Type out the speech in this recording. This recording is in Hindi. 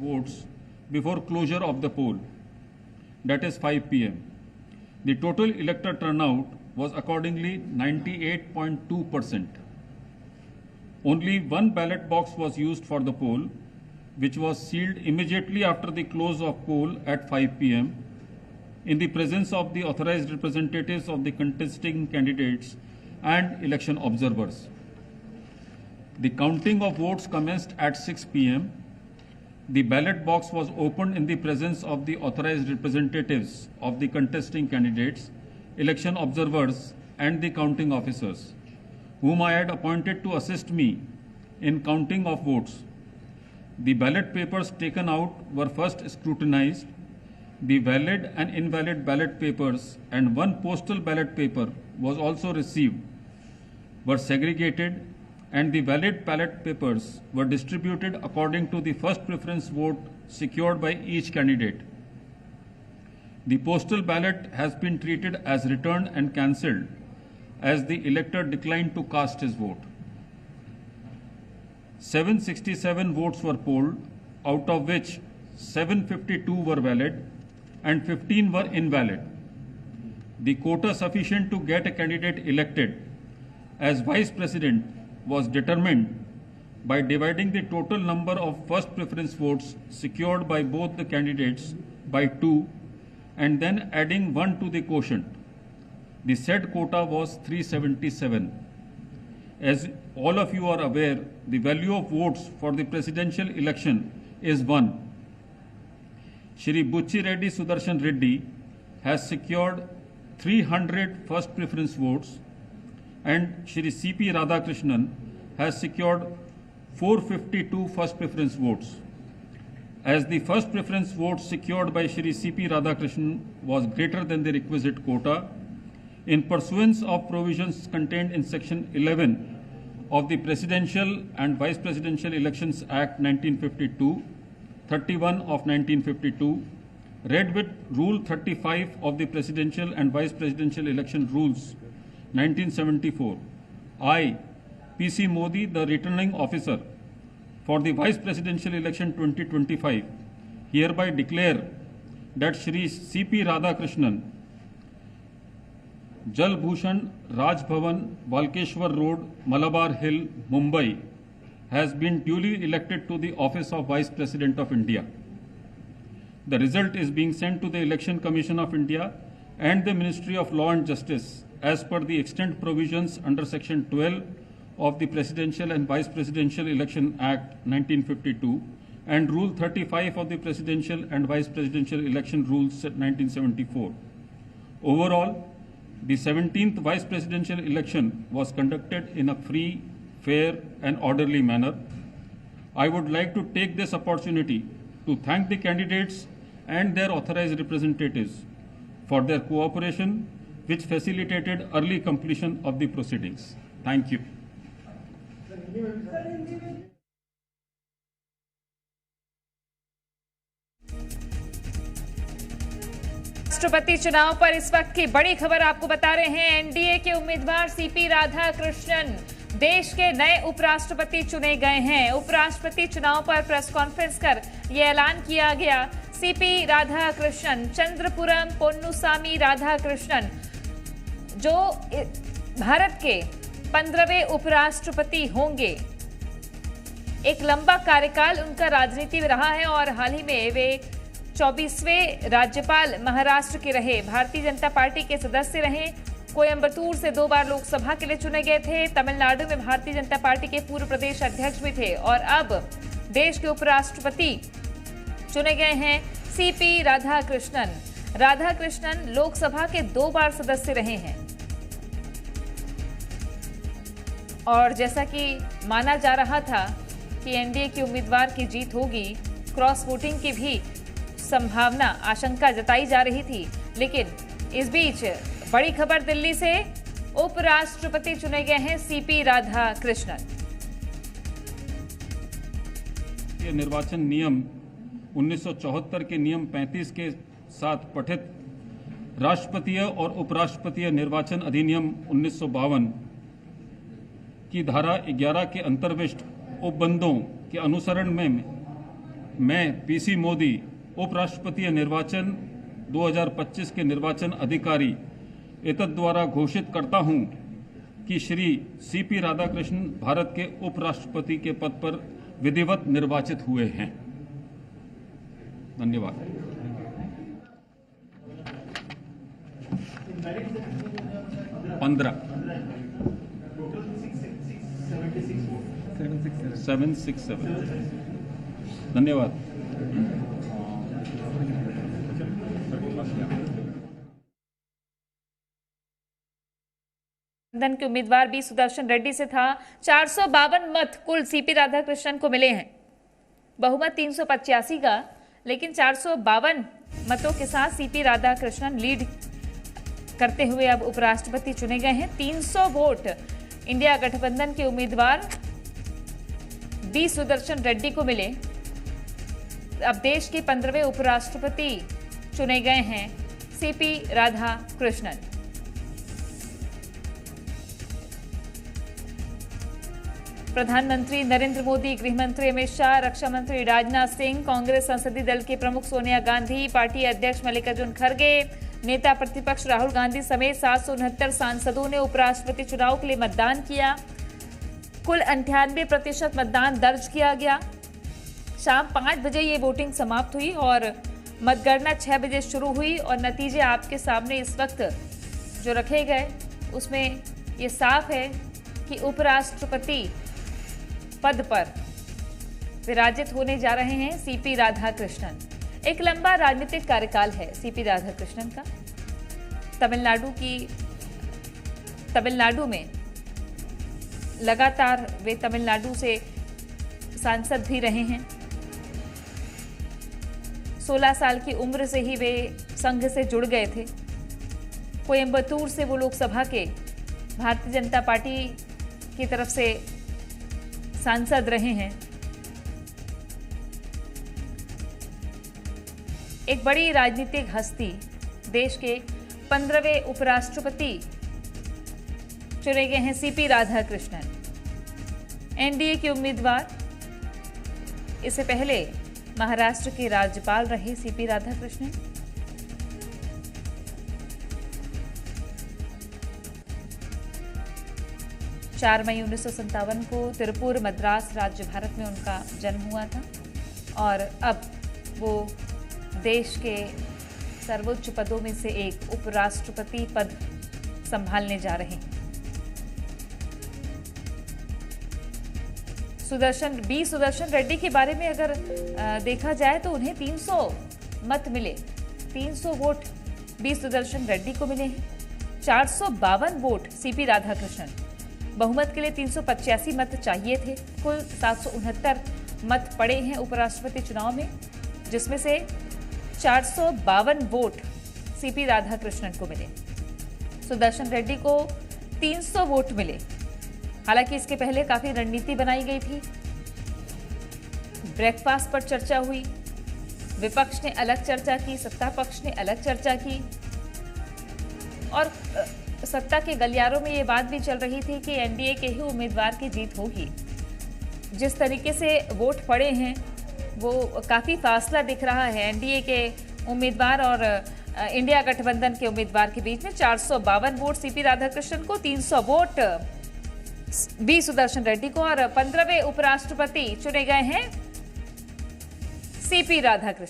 votes before closure of the poll, that is 5 p.m. The total elector turnout was accordingly 98.2%. Only one ballot box was used for the poll, which was sealed immediately after the close of poll at 5 p.m. in the presence of the authorized representatives of the contesting candidates and election observers. The counting of votes commenced at 6 p.m. The ballot box was opened in the presence of the authorized representatives of the contesting candidates, election observers, and the counting officers, whom I had appointed to assist me in counting of votes. The ballot papers taken out were first scrutinized. The valid and invalid ballot papers and one postal ballot paper was also received, were segregated, and the valid ballot papers were distributed according to the first preference vote secured by each candidate. The postal ballot has been treated as returned and cancelled, as the elector declined to cast his vote. 767 votes were polled, out of which 752 were valid and 15 were invalid. The quota sufficient to get a candidate elected as vice president was determined by dividing the total number of first preference votes secured by both the candidates by 2 and then adding 1 to the quotient. The said quota was 377. As all of you are aware, the value of votes for the presidential election is 1. Shri Bucci Reddy Sudarshan Reddy has secured 300 first preference votes, and Shri C.P. Radhakrishnan has secured 452 first preference votes. As the first preference votes secured by Shri C.P. Radhakrishnan was greater than the requisite quota, in pursuance of provisions contained in Section 11 of the Presidential and Vice Presidential Elections Act 1952, 31 of 1952, read with Rule 35 of the Presidential and Vice Presidential Election Rules 1974, I, P.C. Modi, the returning officer for the Vice Presidential Election 2025, hereby declare that Shri C.P. Radhakrishnan, Jal Bhushan Raj Bhavan, Walkeshwar Road, Malabar Hill, Mumbai, has been duly elected to the office of Vice President of India. The result is being sent to the Election Commission of India and the Ministry of Law and Justice as per the extant provisions under Section 12 of the Presidential and Vice Presidential Election Act 1952 and Rule 35 of the Presidential and Vice Presidential Election Rules 1974. Overall, the 17th Vice Presidential election was conducted in a free, fair, and orderly manner. I would like to take this opportunity to thank the candidates and their authorized representatives for their cooperation, which facilitated early completion of the proceedings. Thank you. राष्ट्रपति चुनाव पर इस वक्त की बड़ी खबर आपको बता रहे हैं। एनडीए के उम्मीदवार सीपी राधाकृष्णन देश के नए उपराष्ट्रपति चुने गए हैं। उपराष्ट्रपति चुनाव पर प्रेस कॉन्फ्रेंस कर यह ऐलान किया गया। सीपी राधाकृष्णन, चंद्रपुरम पोन्नुसामी राधाकृष्णन, जो भारत के 15वें उपराष्ट्रपति होंगे। एक लंबा कार्यकाल उनका राजनीति में रहा है और हाल ही में वे 24वें राज्यपाल महाराष्ट्र के रहे। भारतीय जनता पार्टी के सदस्य रहे। कोयंबटूर से 2 बार लोकसभा के लिए चुने गए थे। तमिलनाडु में भारतीय जनता पार्टी के पूर्व प्रदेश अध्यक्ष भी थे और अब देश के उपराष्ट्रपति चुने गए हैं सीपी राधाकृष्णन। राधाकृष्णन लोकसभा के 2 बार सदस्य रहे हैं और जैसा कि माना जा रहा था कि एनडीए के उम्मीदवार की जीत होगी, क्रॉस वोटिंग की भी संभावना, आशंका जताई जा रही थी। लेकिन इस बीच बड़ी खबर दिल्ली से, उपराष्ट्रपति चुने गए हैं सीपी राधाकृष्णन। निर्वाचन नियम 1974 के नियम 35 के साथ पठित राष्ट्रपतीय और उपराष्ट्रपतीय निर्वाचन अधिनियम 1952 की धारा 11 के अंतर्विष्ट उपबंधों के अनुसरण में मैं पीसी मोदी उपराष्ट्रपति निर्वाचन 2025 के निर्वाचन अधिकारी एतद द्वारा घोषित करता हूं कि श्री सीपी राधाकृष्णन भारत के उपराष्ट्रपति के पद पर विधिवत निर्वाचित हुए हैं। धन्यवाद। Seven six seven. धन्यवाद। गठबंधन के उम्मीदवार बी सुदर्शन रेड्डी से था। 452 मत कुल सीपी राधाकृष्णन को मिले हैं। बहुमत 385 का, लेकिन 452 मतों के साथ सीपी राधाकृष्णन लीड करते हुए अब उपराष्ट्रपति चुने गए हैं। 300 वोट इंडिया गठबंधन के उम्मीदवार बी सुदर्शन रेड्डी को मिले। अब देश के 15वें उपराष्ट्रपति चुने गए हैं सीपी राधाकृष्णन। प्रधानमंत्री नरेंद्र मोदी, गृह मंत्री अमित शाह, रक्षा मंत्री राजनाथ सिंह, कांग्रेस संसदीय दल के प्रमुख सोनिया गांधी, पार्टी अध्यक्ष मल्लिकार्जुन खड़गे, नेता प्रतिपक्ष राहुल गांधी समेत 769 सांसदों ने उपराष्ट्रपति चुनाव के लिए मतदान किया। कुल 98% मतदान दर्ज किया गया। शाम 5 बजे ये वोटिंग समाप्त हुई और मतगणना 6 बजे शुरू हुई और नतीजे आपके सामने इस वक्त जो रखे गए उसमें ये साफ है कि उपराष्ट्रपति पद पर विराजित होने जा रहे हैं सीपी राधाकृष्णन। एक लंबा राजनीतिक कार्यकाल है सीपी राधाकृष्णन का। तमिलनाडु में लगातार वे तमिलनाडु से सांसद भी रहे हैं। 16 साल की उम्र से ही वे संघ से जुड़ गए थे। कोयंबटूर से वो लोकसभा के भारतीय जनता पार्टी की तरफ से सांसद रहे हैं। एक बड़ी राजनीतिक हस्ती, देश के 15वें उपराष्ट्रपति चुने गए हैं सीपी राधाकृष्णन। एनडीए के उम्मीदवार, इससे पहले महाराष्ट्र के राज्यपाल रहे सीपी राधाकृष्णन। चार मई 1957 को तिरुपुर मद्रास राज्य भारत में उनका जन्म हुआ था और अब वो देश के सर्वोच्च पदों में से एक उपराष्ट्रपति पद संभालने जा रहे हैं। सुदर्शन रेड्डी के बारे में अगर देखा जाए तो उन्हें 300 मत मिले। 300 वोट बी सुदर्शन रेड्डी को मिले हैं। 452 वोट सीपी राधाकृष्णन। बहुमत के लिए 385 मत चाहिए थे। कुल 769 मत पड़े हैं उपराष्ट्रपति चुनाव में, जिसमें से 452 वोट सीपी राधाकृष्णन को मिले। सुदर्शन रेड्डी को 300 वोट मिले। हालांकि इसके पहले काफी रणनीति बनाई गई थी। ब्रेकफास्ट पर चर्चा हुई, विपक्ष ने अलग चर्चा की, सत्ता पक्ष ने अलग चर्चा की और सत्ता के गलियारों में ये बात भी चल रही थी कि एनडीए के ही उम्मीदवार की जीत होगी। जिस तरीके से वोट पड़े हैं वो काफी फासला दिख रहा है एनडीए के उम्मीदवार और इंडिया गठबंधन के उम्मीदवार के बीच में। 452 वोट सीपी राधाकृष्णन को, 300 वोट बी सुदर्शन रेड्डी को और 15वें उपराष्ट्रपति चुने गए हैं सीपी राधाकृष्णन।